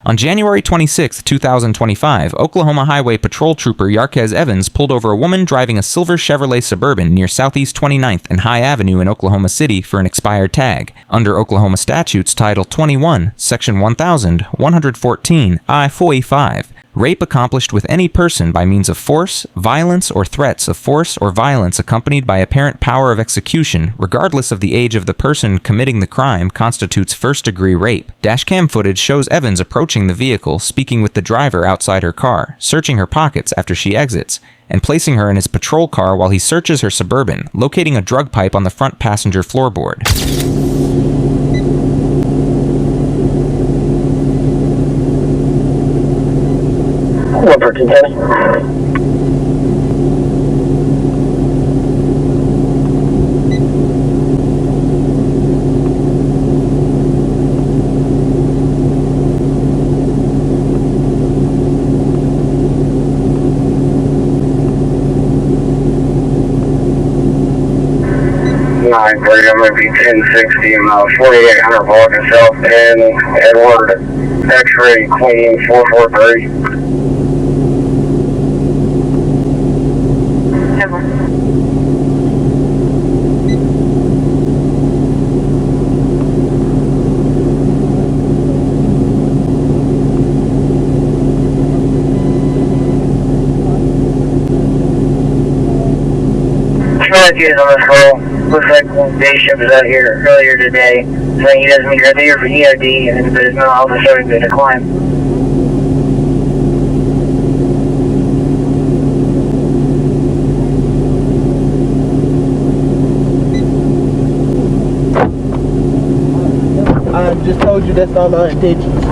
On January 26, 2025, Oklahoma Highway Patrol Trooper Yarquez Evans pulled over a woman driving a silver Chevrolet Suburban near Southeast 29th and High Avenue in Oklahoma City for an expired tag. Under Oklahoma statutes Title 21, Section 1114, I-45, rape accomplished with any person by means of force, violence, or threats of force or violence accompanied by apparent power of execution, regardless of the age of the person committing the crime, constitutes first-degree rape. Dashcam footage shows Evans approaching the vehicle, speaking with the driver outside her car, searching her pockets after she exits, and placing her in his patrol car while he searches her Suburban, locating a drug pipe on the front passenger floorboard. 11310. I'm going to be 1060 and 4800 block of South 10, Edward, X-ray, Queen, 443. Strategies on this roll. Looks like day shift was out here earlier today, saying he doesn't meet her here for EOD, and there's no officer starting to decline. I just told you that's all our intentions.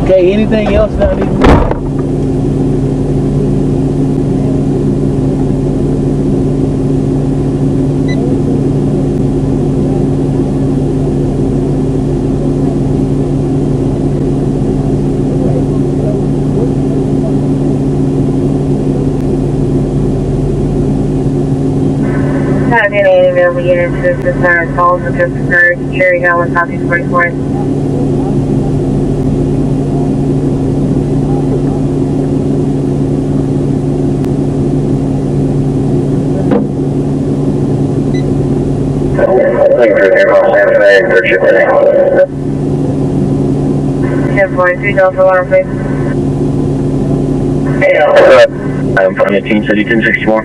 Okay, anything else that I need to know? Not any available units to assist on calls with just occurred. Cherry Hill and Southeast 44th. Ten 43 Delta Water, please. Yeah, I'm from the Team City 1064.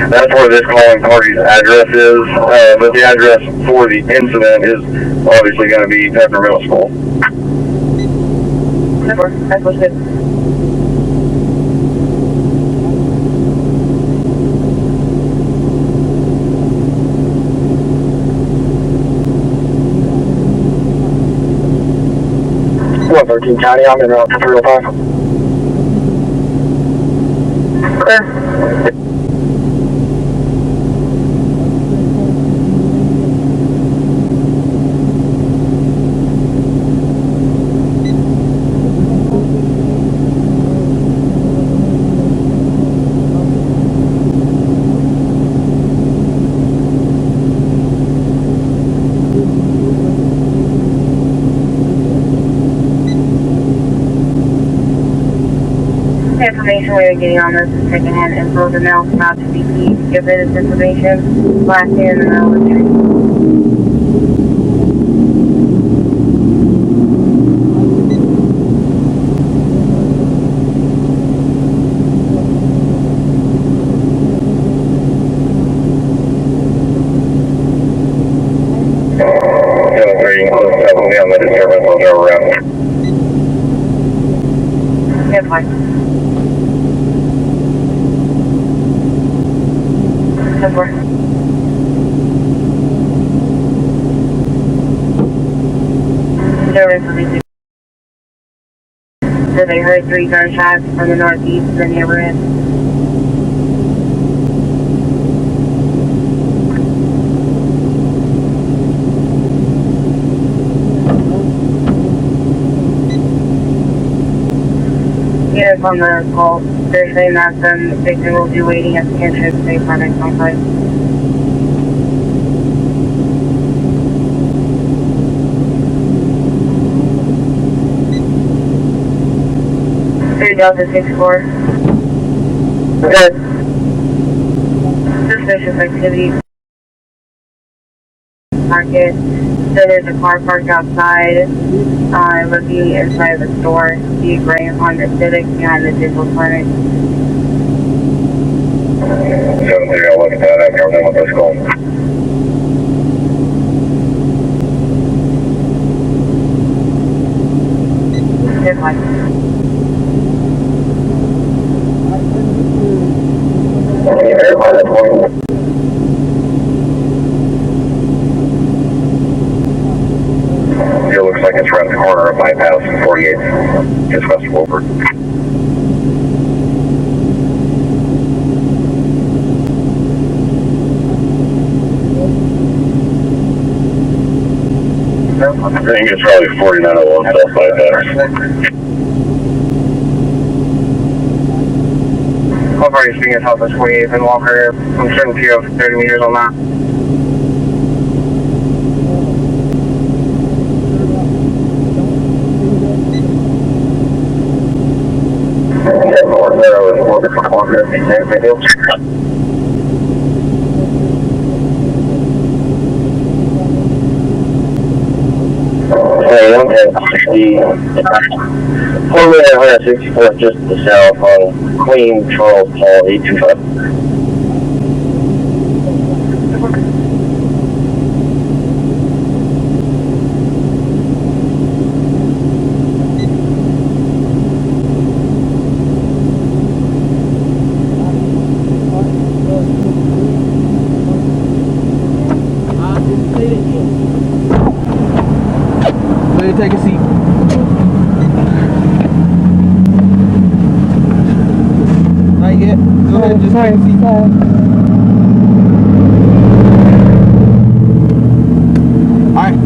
That's where this calling party's address is, but the address for the incident is obviously going to be Pepper Middle School. That's what's good. County, I'm in route to 305. Clear. Information we are getting on this is secondhand info. The mail's about to be keyed. Give it this information. Last year in the middle of the street. On the disturbance on their route. Yeah, fine. 10-4. Service release. So they heard 3 gunshots from the northeast in the neighborhood. Based on the call, they're saying that the victim will be waiting at the entrance to the apartment complex. Delta 64. Okay. Suspicious activity. Market. So there's a car parked outside, looking inside of the store. The gray Honda Civic behind the digital clinic. 7-3, I'll look at that after I'm done with this call. Good one. Verify that point. It looks like it's around the corner of bypass and 48, just west of Wolford. I think it's probably 4901 south bypass. I've already seen it southwest 48th and Walker. I'm certainty of 30 meters on that. Hey, I'm at 164 just to the south on Queen Charles Paul 825. Take a seat. Not yet. Go ahead, just take a seat. Alright,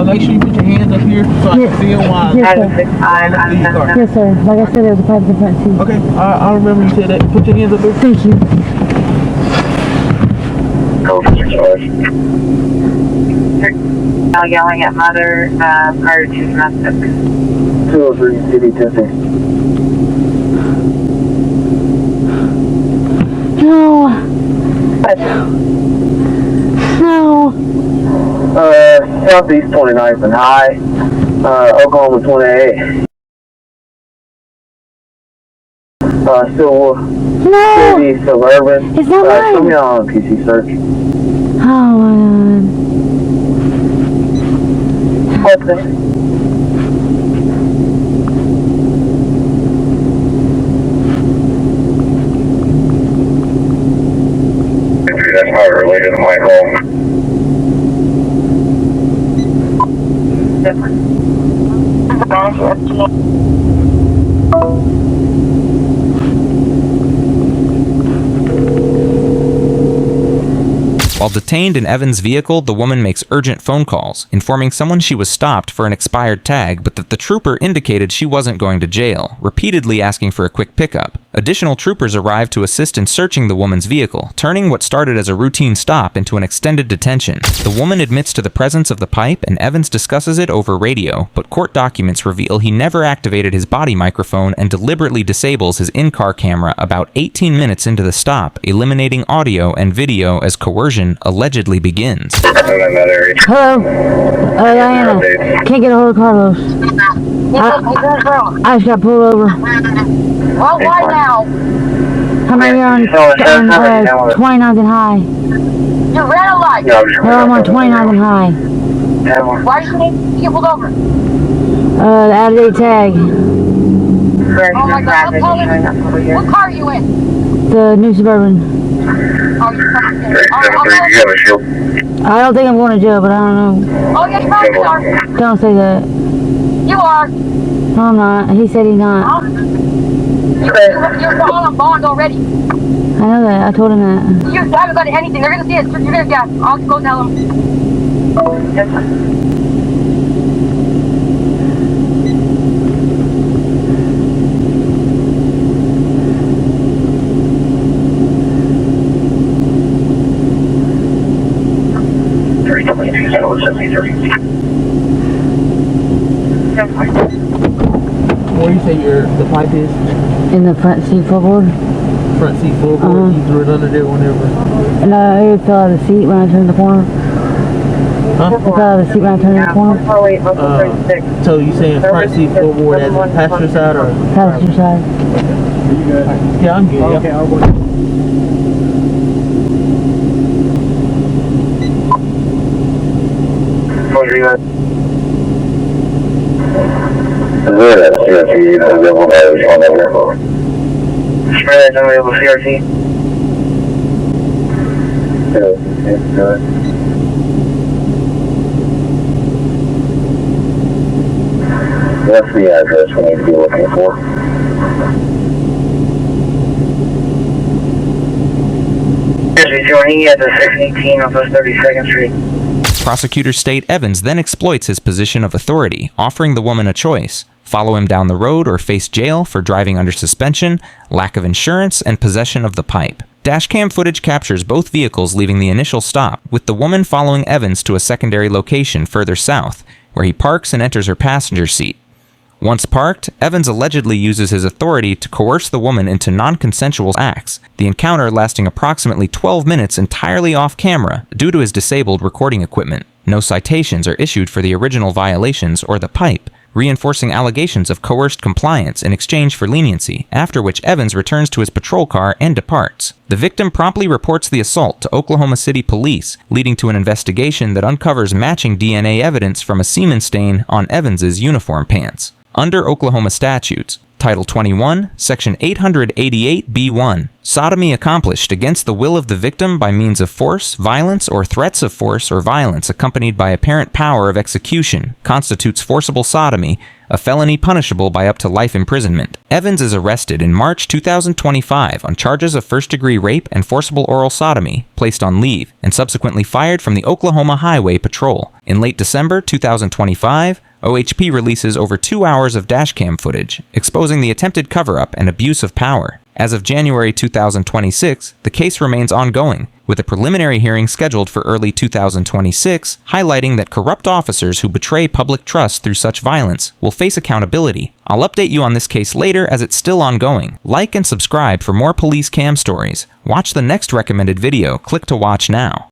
make sure you put your hands up here so I can see them while Yes, sir. Like I said, there's a pipe in front too. Okay, I remember you said that. Put your hands up there. Thank you. Go for 65. Yelling at mother prior to domestic. 203 City 1060. No. No. Southeast 29th and High, Oklahoma 28. Still No. City Suburban. It's not mine. Show me on PC search. Oh my God. What's this? That's not related to my home. Different. While detained in Evan's vehicle, the woman makes urgent phone calls, informing someone she was stopped for an expired tag, but that the trooper indicated she wasn't going to jail, repeatedly asking for a quick pickup. Additional troopers arrive to assist in searching the woman's vehicle, turning what started as a routine stop into an extended detention. The woman admits to the presence of the pipe, and Evans discusses it over radio, but court documents reveal he never activated his body microphone and deliberately disables his in-car camera about 18 minutes into the stop, eliminating audio and video as coercion allegedly begins. I'm in that area. Hello. Diana. Can't get a hold of Carlos. I just got pulled over. Well, why now? How many are on 29th and High? You ran a light. No, I'm on 29th and High. Why did you need to get pulled over? The out-of-date tag. Oh my God, what car are you in? The new Suburban. Oh, you're fucking You got a shield. I don't think I'm going to jail, but I don't know. Oh, yes, you probably are. Don't say that. You are. No, I'm not. He said he's not. You're on bond already. I know that. I told him that. You haven't got anything. They're going to see it. You're going to, yeah, I'll go tell them. Yes, sir. on 73. Where you say the pipe is? In the front seat floorboard. Front seat floorboard. You threw it under there whenever. No, it fell out of the seat when I turned the corner. Huh? It fell out of the seat when I turned the corner. So you saying front seat floorboard as in passenger side or? Passenger side. Yeah, I'm good. Okay, I'll work. Spread unavailable CRT. What's the address we need to be looking for? Joining at the 618 off of 32nd Street. Prosecutors state Evans then exploits his position of authority, offering the woman a choice: follow him down the road or face jail for driving under suspension, lack of insurance, and possession of the pipe. Dashcam footage captures both vehicles leaving the initial stop, with the woman following Evans to a secondary location further south, where he parks and enters her passenger seat. Once parked, Evans allegedly uses his authority to coerce the woman into non-consensual acts, the encounter lasting approximately 12 minutes entirely off camera due to his disabled recording equipment. No citations are issued for the original violations or the pipe, reinforcing allegations of coerced compliance in exchange for leniency, after which Evans returns to his patrol car and departs. The victim promptly reports the assault to Oklahoma City police, leading to an investigation that uncovers matching DNA evidence from a semen stain on Evans's uniform pants. Under Oklahoma statutes, Title 21, Section 888B1, sodomy accomplished against the will of the victim by means of force, violence, or threats of force or violence accompanied by apparent power of execution constitutes forcible sodomy, a felony punishable by up to life imprisonment. Evans is arrested in March 2025 on charges of first-degree rape and forcible oral sodomy, placed on leave, and subsequently fired from the Oklahoma Highway Patrol. In late December 2025, OHP releases over 2 hours of dashcam footage, exposing the attempted cover-up and abuse of power. As of January 2026, the case remains ongoing, with a preliminary hearing scheduled for early 2026, highlighting that corrupt officers who betray public trust through such violence will face accountability. I'll update you on this case later as it's still ongoing. Like and subscribe for more police cam stories. Watch the next recommended video. Click to watch now.